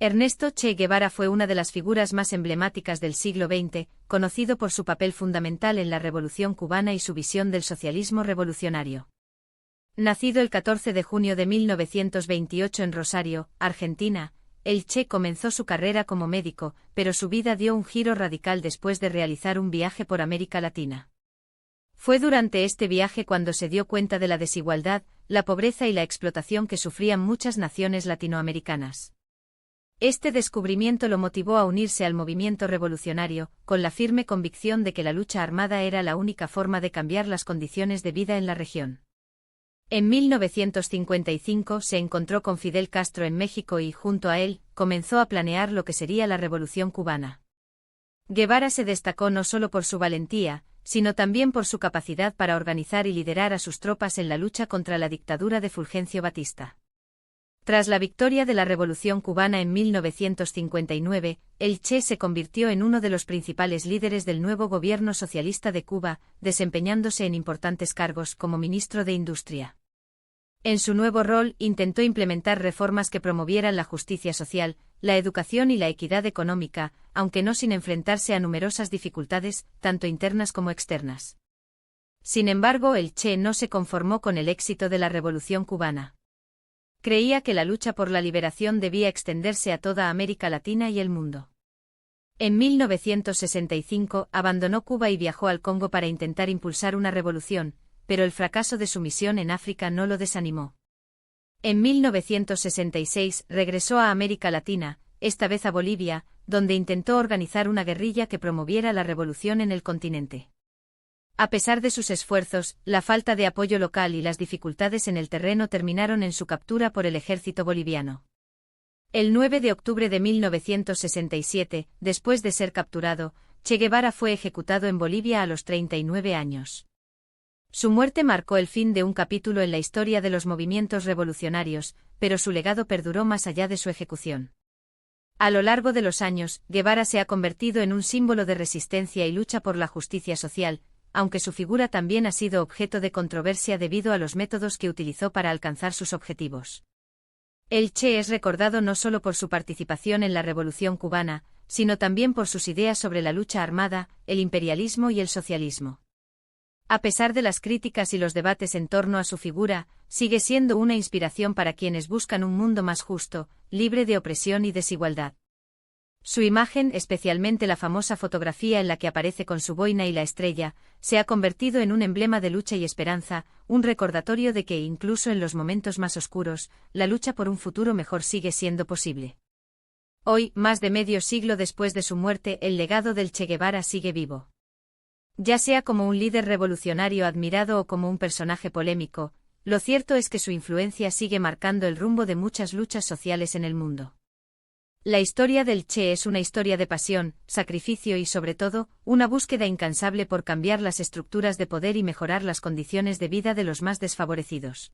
Ernesto Che Guevara fue una de las figuras más emblemáticas del siglo XX, conocido por su papel fundamental en la Revolución cubana y su visión del socialismo revolucionario. Nacido el 14 de junio de 1928 en Rosario, Argentina, el Che comenzó su carrera como médico, pero su vida dio un giro radical después de realizar un viaje por América Latina. Fue durante este viaje cuando se dio cuenta de la desigualdad, la pobreza y la explotación que sufrían muchas naciones latinoamericanas. Este descubrimiento lo motivó a unirse al movimiento revolucionario, con la firme convicción de que la lucha armada era la única forma de cambiar las condiciones de vida en la región. En 1955 se encontró con Fidel Castro en México y, junto a él, comenzó a planear lo que sería la Revolución cubana. Guevara se destacó no solo por su valentía, sino también por su capacidad para organizar y liderar a sus tropas en la lucha contra la dictadura de Fulgencio Batista. Tras la victoria de la Revolución cubana en 1959, el Che se convirtió en uno de los principales líderes del nuevo gobierno socialista de Cuba, desempeñándose en importantes cargos como ministro de Industria. En su nuevo rol, intentó implementar reformas que promovieran la justicia social, la educación y la equidad económica, aunque no sin enfrentarse a numerosas dificultades, tanto internas como externas. Sin embargo, el Che no se conformó con el éxito de la Revolución cubana. Creía que la lucha por la liberación debía extenderse a toda América Latina y el mundo. En 1965 abandonó Cuba y viajó al Congo para intentar impulsar una revolución, pero el fracaso de su misión en África no lo desanimó. En 1966 regresó a América Latina, esta vez a Bolivia, donde intentó organizar una guerrilla que promoviera la revolución en el continente. A pesar de sus esfuerzos, la falta de apoyo local y las dificultades en el terreno terminaron en su captura por el ejército boliviano. El 9 de octubre de 1967, después de ser capturado, Che Guevara fue ejecutado en Bolivia a los 39 años. Su muerte marcó el fin de un capítulo en la historia de los movimientos revolucionarios, pero su legado perduró más allá de su ejecución. A lo largo de los años, Guevara se ha convertido en un símbolo de resistencia y lucha por la justicia social, aunque su figura también ha sido objeto de controversia debido a los métodos que utilizó para alcanzar sus objetivos. El Che es recordado no solo por su participación en la Revolución cubana, sino también por sus ideas sobre la lucha armada, el imperialismo y el socialismo. A pesar de las críticas y los debates en torno a su figura, sigue siendo una inspiración para quienes buscan un mundo más justo, libre de opresión y desigualdad. Su imagen, especialmente la famosa fotografía en la que aparece con su boina y la estrella, se ha convertido en un emblema de lucha y esperanza, un recordatorio de que incluso en los momentos más oscuros, la lucha por un futuro mejor sigue siendo posible. Hoy, más de medio siglo después de su muerte, el legado del Che Guevara sigue vivo. Ya sea como un líder revolucionario admirado o como un personaje polémico, lo cierto es que su influencia sigue marcando el rumbo de muchas luchas sociales en el mundo. La historia del Che es una historia de pasión, sacrificio y, sobre todo, una búsqueda incansable por cambiar las estructuras de poder y mejorar las condiciones de vida de los más desfavorecidos.